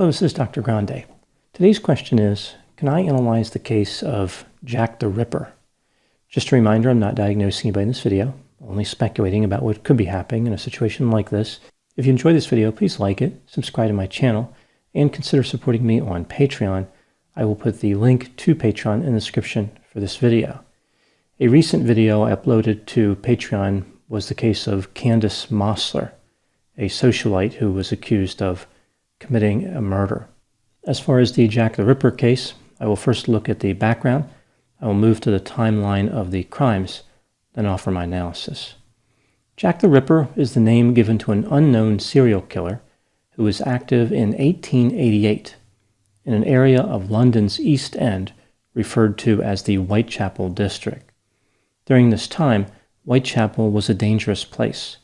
Hello, this is Dr. Grande. Today's question is, can I analyze the case of Jack the Ripper? Just a reminder, I'm not diagnosing anybody in this video, only speculating about what could be happening in a situation like this. If you enjoyed this video, please like it, subscribe to my channel, and consider supporting me on Patreon. I will put the link to Patreon in the description for this video. A recent video I uploaded to Patreon was the case of Candace Mossler, a socialite who was accused of committing a murder. As far as the Jack the Ripper case, I will first look at the background. I will move to the timeline of the crimes, then offer my analysis. Jack the Ripper is the name given to an unknown serial killer who was active in 1888 in an area of London's East End referred to as the Whitechapel district. During this time, Whitechapel was a dangerous place.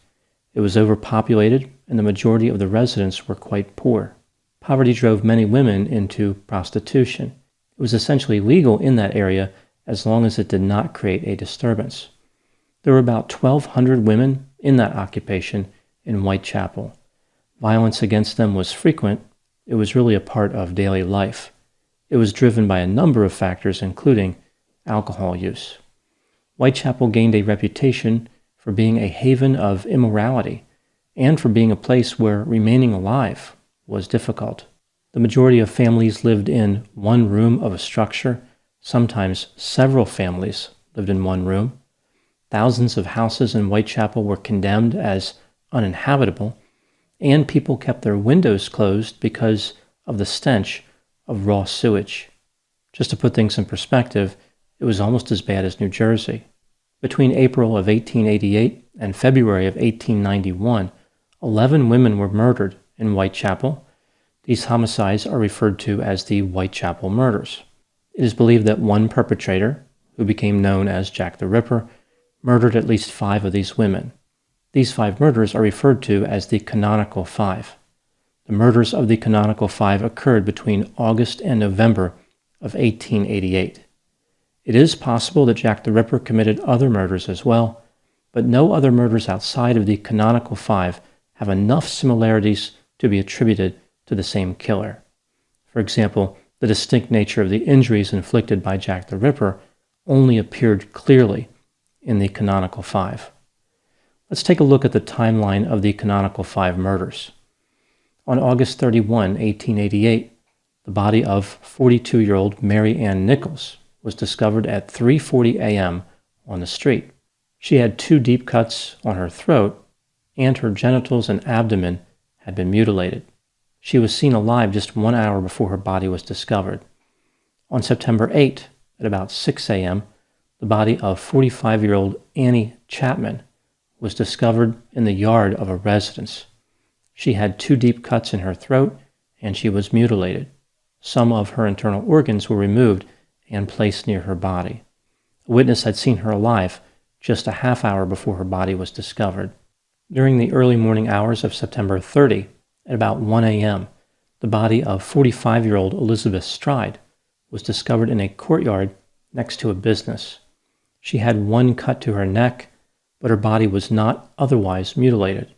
It was overpopulated, and the majority of the residents were quite poor. Poverty drove many women into prostitution. It was essentially legal in that area as long as it did not create a disturbance. There were about 1,200 women in that occupation in Whitechapel. Violence against them was frequent. It was really a part of daily life. It was driven by a number of factors, including alcohol use. Whitechapel gained a reputation for being a haven of immorality and for being a place where remaining alive was difficult. The majority of families lived in one room of a structure. Sometimes several families lived in one room. Thousands of houses in Whitechapel were condemned as uninhabitable, and people kept their windows closed because of the stench of raw sewage. Just to put things in perspective, it was almost as bad as New Jersey. Between April of 1888 and February of 1891, 11 women were murdered in Whitechapel. These homicides are referred to as the Whitechapel murders. It is believed that one perpetrator, who became known as Jack the Ripper, murdered at least 5 of these women. These 5 murders are referred to as the Canonical 5. The murders of the Canonical 5 occurred between August and November of 1888. It is possible that Jack the Ripper committed other murders as well, but no other murders outside of the Canonical 5 have enough similarities to be attributed to the same killer. For example, the distinct nature of the injuries inflicted by Jack the Ripper only appeared clearly in the Canonical 5. Let's take a look at the timeline of the Canonical 5 murders. On August 31, 1888, the body of 42-year-old Mary Ann Nichols was discovered at 3:40 a.m. on the street. She had 2 deep cuts on her throat, and her genitals and abdomen had been mutilated. She was seen alive just 1 hour before her body was discovered. On September 8, at about 6 a.m., the body of 45-year-old Annie Chapman was discovered in the yard of a residence. She had 2 deep cuts in her throat, and she was mutilated. Some of her internal organs were removed and placed near her body. A witness had seen her alive just a half hour before her body was discovered. During the early morning hours of September 30, at about 1 a.m., the body of 45-year-old Elizabeth Stride was discovered in a courtyard next to a business. She had 1 cut to her neck, but her body was not otherwise mutilated.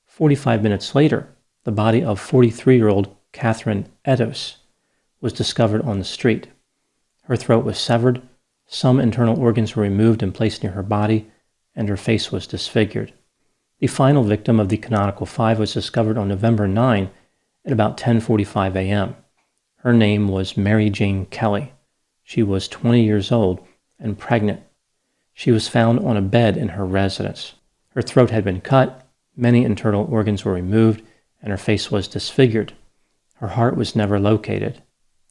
45 minutes later, the body of 43-year-old Catherine Eddowes was discovered on the street. Her throat was severed, some internal organs were removed and placed near her body, and her face was disfigured. The final victim of the Canonical 5 was discovered on November 9 at about 10:45 a.m. Her name was Mary Jane Kelly. She was 20 years old and pregnant. She was found on a bed in her residence. Her throat had been cut, many internal organs were removed, and her face was disfigured. Her heart was never located.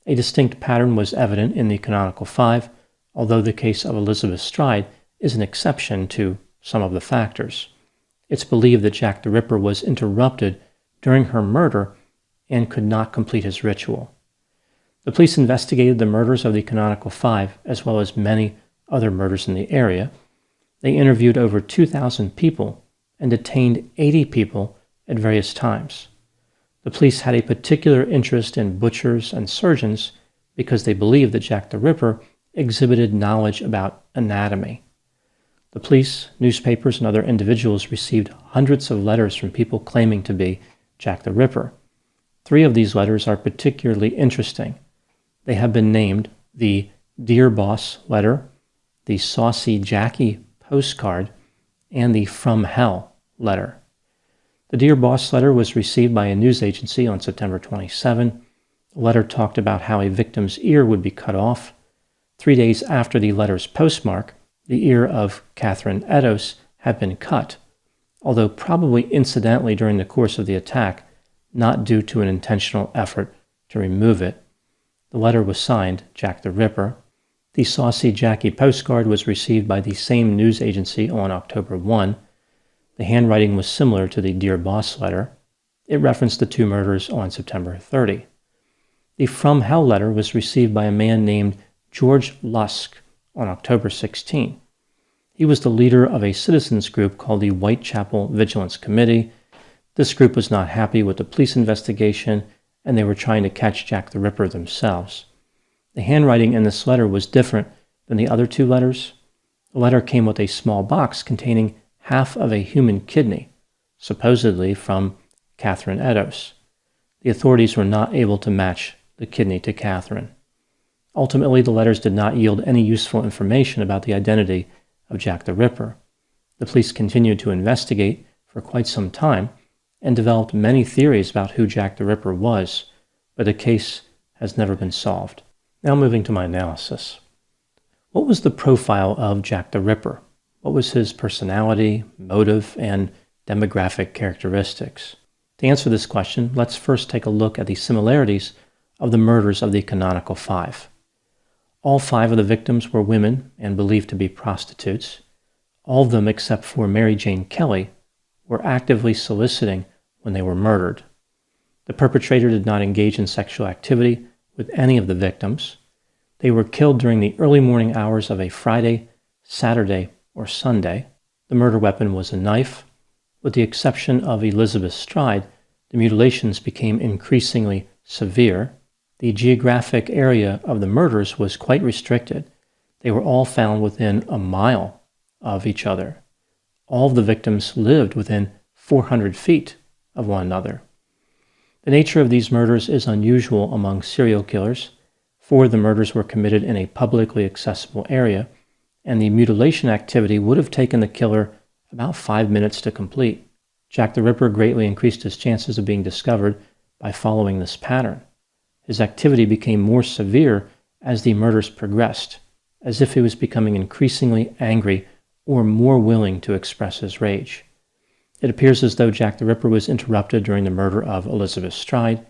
A distinct pattern was evident in the Canonical 5, although the case of Elizabeth Stride is an exception to some of the factors. It's believed that Jack the Ripper was interrupted during her murder and could not complete his ritual. The police investigated the murders of the Canonical 5 as well as many other murders in the area. They interviewed over 2,000 people and detained 80 people at various times. The police had a particular interest in butchers and surgeons because they believed that Jack the Ripper exhibited knowledge about anatomy. The police, newspapers, and other individuals received hundreds of letters from people claiming to be Jack the Ripper. 3 of these letters are particularly interesting. They have been named the Dear Boss letter, the Saucy Jackie postcard, and the From Hell letter. The Dear Boss letter was received by a news agency on September 27. The letter talked about how a victim's ear would be cut off. 3 days after the letter's postmark, the ear of Catherine Eddowes had been cut, although probably incidentally during the course of the attack, not due to an intentional effort to remove it. The letter was signed Jack the Ripper. The Saucy Jackie postcard was received by the same news agency on October 1. The handwriting was similar to the Dear Boss letter. It referenced the 2 murders on September 30. The From Hell letter was received by a man named George Lusk on October 16. He was the leader of a citizens group called the Whitechapel Vigilance Committee. This group was not happy with the police investigation, and they were trying to catch Jack the Ripper themselves. The handwriting in this letter was different than the other 2 letters. The letter came with a small box containing half of a human kidney, supposedly from Catherine Eddowes. The authorities were not able to match the kidney to Catherine. Ultimately, the letters did not yield any useful information about the identity of Jack the Ripper. The police continued to investigate for quite some time and developed many theories about who Jack the Ripper was, but the case has never been solved. Now moving to my analysis. What was the profile of Jack the Ripper? What was his personality, motive, and demographic characteristics? To answer this question, let's first take a look at the similarities of the murders of the Canonical 5. All 5 of the victims were women and believed to be prostitutes. All of them, except for Mary Jane Kelly, were actively soliciting when they were murdered. The perpetrator did not engage in sexual activity with any of the victims. They were killed during the early morning hours of a Friday, Saturday, or Sunday. The murder weapon was a knife. With the exception of Elizabeth Stride, the mutilations became increasingly severe. The geographic area of the murders was quite restricted. They were all found within a mile of each other. All of the victims lived within 400 feet of one another. The nature of these murders is unusual among serial killers. 4 of the murders were committed in a publicly accessible area, and the mutilation activity would have taken the killer about 5 minutes to complete. Jack the Ripper greatly increased his chances of being discovered by following this pattern. His activity became more severe as the murders progressed, as if he was becoming increasingly angry or more willing to express his rage. It appears as though Jack the Ripper was interrupted during the murder of Elizabeth Stride.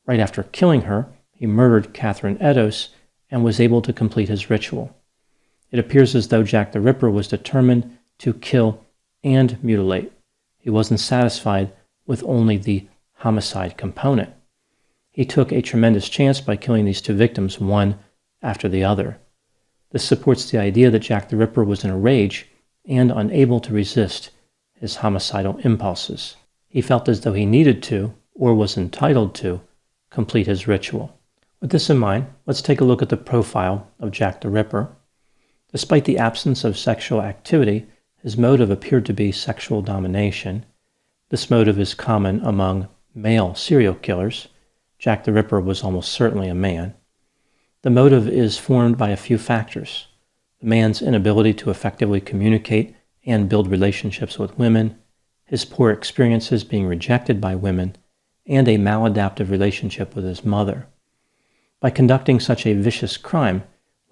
Right after killing her, he murdered Catherine Eddowes and was able to complete his ritual. It appears as though Jack the Ripper was determined to kill and mutilate. He wasn't satisfied with only the homicide component. He took a tremendous chance by killing these 2 victims one after the other. This supports the idea that Jack the Ripper was in a rage and unable to resist his homicidal impulses. He felt as though he needed to, or was entitled to, complete his ritual. With this in mind, let's take a look at the profile of Jack the Ripper. Despite the absence of sexual activity, his motive appeared to be sexual domination. This motive is common among male serial killers. Jack the Ripper was almost certainly a man. The motive is formed by a few factors: the man's inability to effectively communicate and build relationships with women, his poor experiences being rejected by women, and a maladaptive relationship with his mother. By conducting such a vicious crime,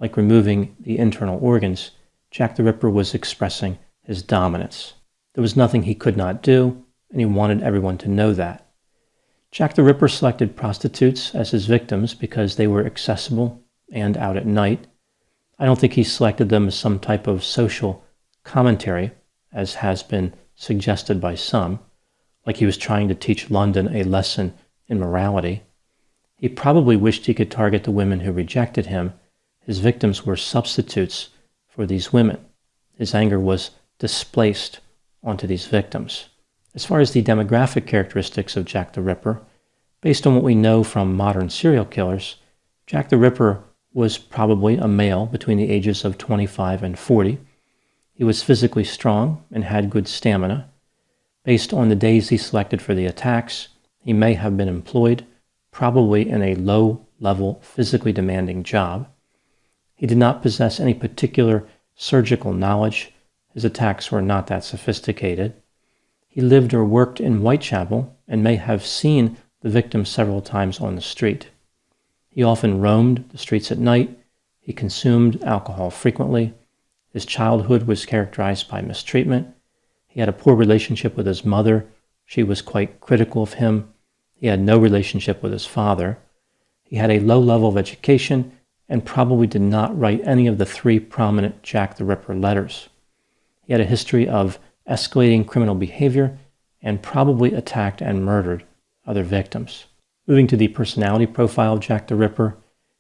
like removing the internal organs, Jack the Ripper was expressing his dominance. There was nothing he could not do, and he wanted everyone to know that. Jack the Ripper selected prostitutes as his victims because they were accessible and out at night. I don't think he selected them as some type of social commentary, as has been suggested by some, like he was trying to teach London a lesson in morality. He probably wished he could target the women who rejected him. His victims were substitutes for these women. His anger was displaced onto these victims. As far as the demographic characteristics of Jack the Ripper, based on what we know from modern serial killers, Jack the Ripper was probably a male between the ages of 25 and 40. He was physically strong and had good stamina. Based on the days he selected for the attacks, he may have been employed probably in a low-level, physically demanding job. He did not possess any particular surgical knowledge. His attacks were not that sophisticated. He lived or worked in Whitechapel and may have seen the victim several times on the street. He often roamed the streets at night. He consumed alcohol frequently. His childhood was characterized by mistreatment. He had a poor relationship with his mother. She was quite critical of him. He had no relationship with his father. He had a low level of education and probably did not write any of the 3 prominent Jack the Ripper letters. He had a history of escalating criminal behavior and probably attacked and murdered other victims. Moving to the personality profile of Jack the Ripper,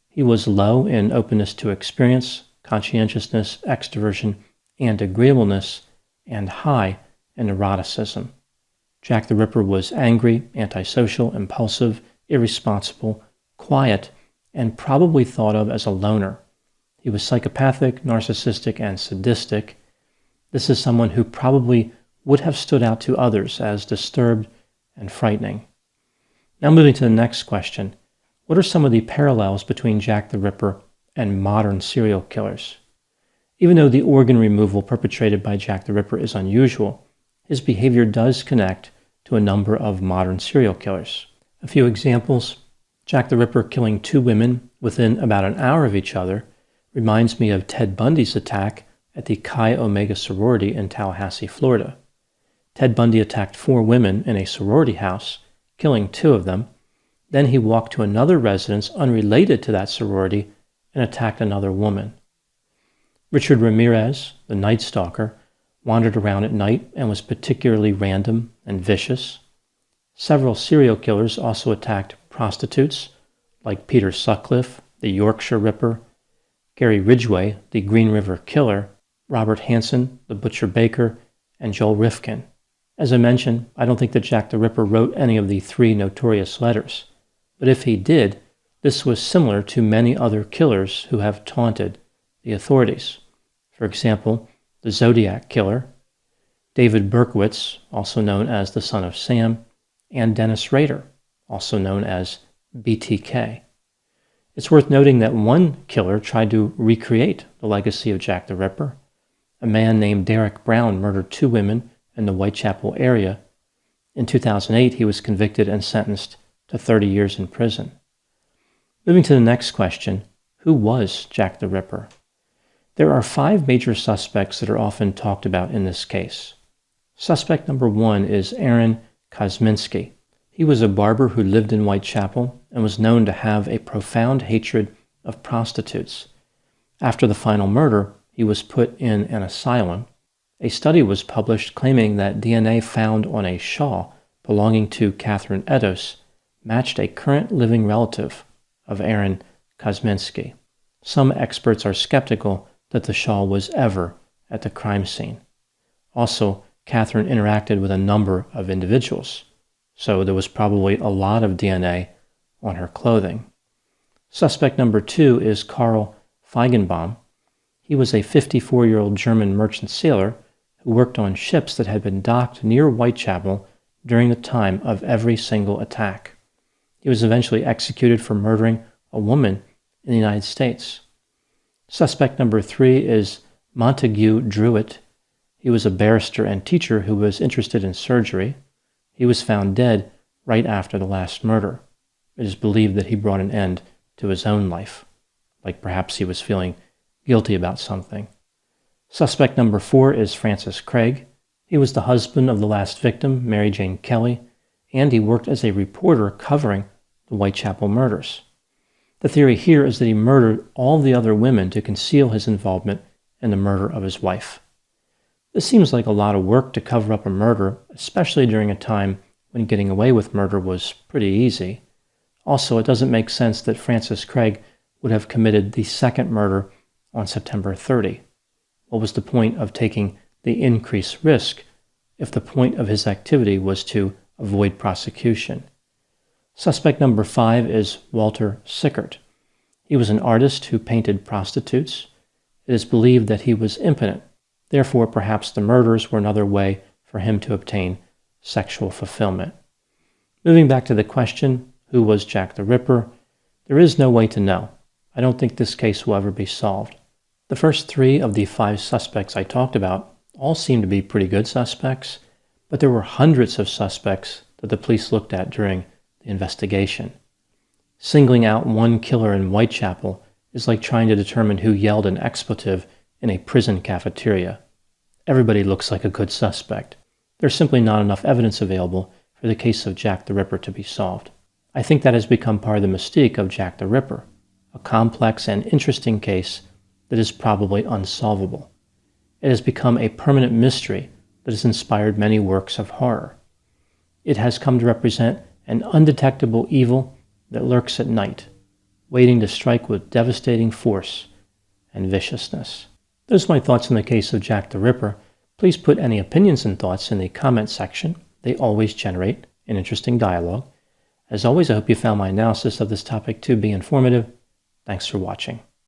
he was low in openness to experience, conscientiousness, extroversion, and agreeableness, and high in neuroticism. Jack the Ripper was angry, antisocial, impulsive, irresponsible, quiet, and probably thought of as a loner. He was psychopathic, narcissistic, and sadistic. This is someone who probably would have stood out to others as disturbed and frightening. Now moving to the next question, what are some of the parallels between Jack the Ripper and modern serial killers? Even though the organ removal perpetrated by Jack the Ripper is unusual, his behavior does connect to a number of modern serial killers. A few examples: Jack the Ripper killing 2 women within about an hour of each other reminds me of Ted Bundy's attack at the Chi Omega sorority in Tallahassee, Florida. Ted Bundy attacked 4 women in a sorority house, killing 2 of them. Then he walked to another residence unrelated to that sorority and attacked another woman. Richard Ramirez, the Night Stalker, wandered around at night and was particularly random and vicious. Several serial killers also attacked prostitutes, like Peter Sutcliffe, the Yorkshire Ripper, Gary Ridgway, the Green River Killer, Robert Hansen, the Butcher Baker, and Joel Rifkin. As I mentioned, I don't think that Jack the Ripper wrote any of the 3 notorious letters, but if he did, this was similar to many other killers who have taunted the authorities. For example, the Zodiac Killer, David Berkowitz, also known as the Son of Sam, and Dennis Rader, also known as BTK. It's worth noting that one killer tried to recreate the legacy of Jack the Ripper. A man named Derek Brown murdered 2 women in the Whitechapel area. In 2008, he was convicted and sentenced to 30 years in prison. Moving to the next question, who was Jack the Ripper? There are 5 major suspects that are often talked about in this case. Suspect number 1 is Aaron Kosminski. He was a barber who lived in Whitechapel and was known to have a profound hatred of prostitutes. After the final murder, he was put in an asylum. A study was published claiming that DNA found on a shawl belonging to Catherine Edos matched a current living relative of Aaron Kosminski. Some experts are skeptical that the shawl was ever at the crime scene. Also, Catherine interacted with a number of individuals, so there was probably a lot of DNA on her clothing. Suspect number 2 is Karl Feigenbaum. He was a 54-year-old German merchant sailor who worked on ships that had been docked near Whitechapel during the time of every single attack. He was eventually executed for murdering a woman in the United States. Suspect number 3 is Montague Druitt. He was a barrister and teacher who was interested in surgery. He was found dead right after the last murder. It is believed that he brought an end to his own life, like perhaps he was feeling guilty about something. Suspect number 4 is Francis Craig. He was the husband of the last victim, Mary Jane Kelly, and he worked as a reporter covering the Whitechapel murders. The theory here is that he murdered all the other women to conceal his involvement in the murder of his wife. This seems like a lot of work to cover up a murder, especially during a time when getting away with murder was pretty easy. Also, it doesn't make sense that Francis Craig would have committed the second murder on September 30. What was the point of taking the increased risk if the point of his activity was to avoid prosecution? Suspect number 5 is Walter Sickert. He was an artist who painted prostitutes. It is believed that he was impotent. Therefore, perhaps the murders were another way for him to obtain sexual fulfillment. Moving back to the question, Who was Jack the Ripper? There is no way to know. I don't think this case will ever be solved. The first 3 of the 5 suspects I talked about all seem to be pretty good suspects, but there were hundreds of suspects that the police looked at during the investigation. Singling out one killer in Whitechapel is like trying to determine who yelled an expletive in a prison cafeteria. Everybody looks like a good suspect. There's simply not enough evidence available for the case of Jack the Ripper to be solved. I think that has become part of the mystique of Jack the Ripper, a complex and interesting case that is probably unsolvable. It has become a permanent mystery that has inspired many works of horror. It has come to represent an undetectable evil that lurks at night, waiting to strike with devastating force and viciousness. Those are my thoughts on the case of Jack the Ripper. Please put any opinions and thoughts in the comment section. They always generate an interesting dialogue. As always, I hope you found my analysis of this topic to be informative. Thanks for watching.